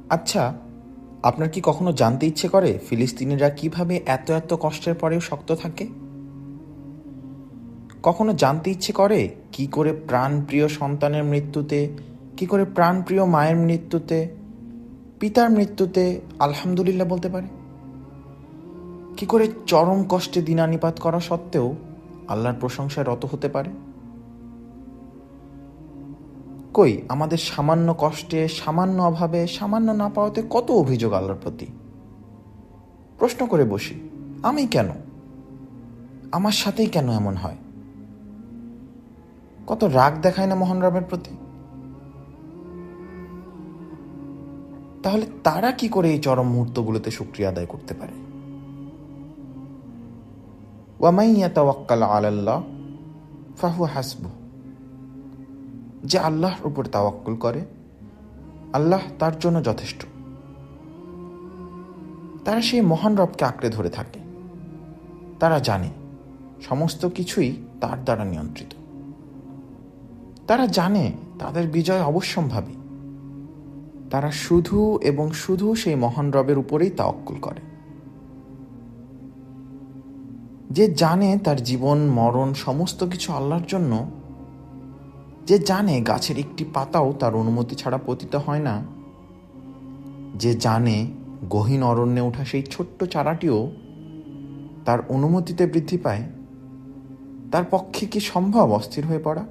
আচ্ছা, আপনার কি কখনো জানতে ইচ্ছে করে ফিলিস্তিনিরা কিভাবে এত এত কষ্টের পরেও শক্ত থাকে? কখনো জানতে ইচ্ছে করে কি করে প্রাণপ্রিয় সন্তানের মৃত্যুতে, কি করে প্রাণপ্রিয় মায়ের মৃত্যুতে, পিতার মৃত্যুতে আলহামদুলিল্লাহ বলতে পারে? কি করে চরম কষ্টে দিনানিপাত করা সত্ত্বেও আল্লাহর প্রশংসায় রত হতে পারে? কই আমাদের সামান্য কষ্টে, সামান্য অভাবে, সামান্য না পাওয়াতে কত অভিযোগ আল্লাহর প্রতি। প্রশ্ন করে বসি, আমি কেন, আমার সাথেই কেন এমন হয়? কত রাগ দেখায় না মহান রবের প্রতি। তাহলে তারা কি করে এই চরম মুহূর্তগুলোতে শুকরিয়া আদায় করতে পারে? ওয়ামাই ইয়াতাওয়াক্কাল আলাল্লাহ ফাহুয়া হাসবুহ, যে আল্লাহর উপর তাওয়াক্কুল করে আল্লাহ তার জন্য যথেষ্ট। তারা সেই মহান রবকে আঁকড়ে ধরে থাকে। তারা জানে সমস্ত কিছুই তার দ্বারা নিয়ন্ত্রিত। তারা জানে তাদের বিজয় অবশ্যম্ভাবী। তারা শুধু এবং শুধু সেই মহান রবের উপরেই তাওয়াক্কুল করে। যে জানে তার জীবন মরণ সমস্ত কিছু আল্লাহর জন্য, যে জানে গাছের একটি পাতাও তার অনুমতি ছাড়া পতিত হয় না, যে জানে গহীন অরণ্যে ওঠা সেই ছোট্ট চারাটিও তার অনুমতিতে বৃদ্ধি পায়, তার পক্ষে কি সম্ভব অস্থির হয়ে পড়া?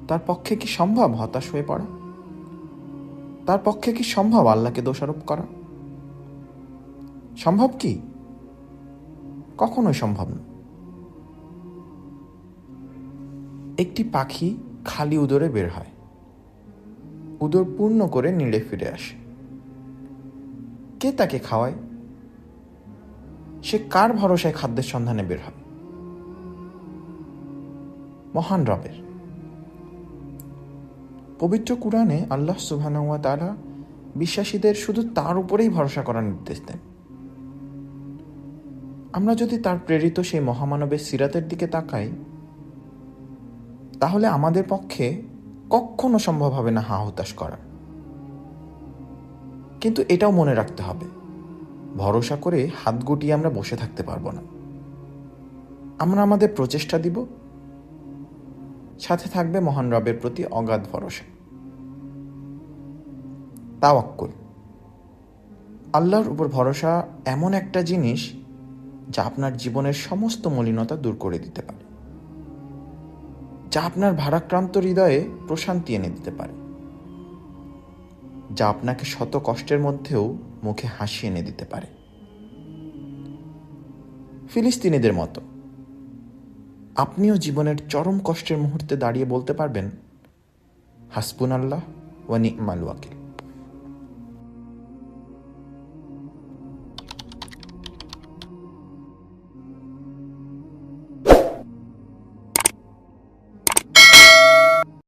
তার পক্ষে কি সম্ভব হতাশ হয়ে পড়া? তার পক্ষে কি সম্ভব আল্লাহকে দোষারোপ করা? সম্ভব কি? কখনোই সম্ভব না। একটি পাখি খালি উদরে বের হয়, উদর পূর্ণ করে নিড়ে ফিরে আসে। কে তাকে খাওয়ায়? সে কার ভরসায় খাদ্যের সন্ধানে বের হয়? মহান রবের। পবিত্র কুরআনে আল্লাহ সুবহানাহু ওয়া তাআলা বিশ্বাসীদের শুধু তার উপরেই ভরসা করার নির্দেশ দেন। আমরা যদি তার প্রেরিত সেই মহামানবের সিরাতের দিকে তাকাই, তাহলে আমাদের পক্ষে কখনো সম্ভব হবে না হা হুতাশ করা। কিন্তু এটাও মনে রাখতে হবে, ভরসা করে হাত গুটিয়ে আমরা বসে থাকতে পারবো না। আমরা আমাদের প্রচেষ্টা দিব, সাথে থাকবে মহান রবের প্রতি অগাধ ভরসা। তাওয়াক্কুল, আল্লাহর উপর ভরসা এমন একটা জিনিস যা আপনার জীবনের সমস্ত মলিনতা দূর করে দিতে পারে, যা আপনার ভারাক্রান্ত হৃদয়ে প্রশান্তি এনে দিতে পারে, যা আপনাকে শত কষ্টের মধ্যেও মুখে হাসি এনে দিতে পারে। ফিলিস্তিনিদের মতো আপনিও জীবনের চরম কষ্টের মুহূর্তে দাঁড়িয়ে বলতে পারবেন, হাসবুনাল্লাহ ওয়া নি'মাল ওয়াকিল।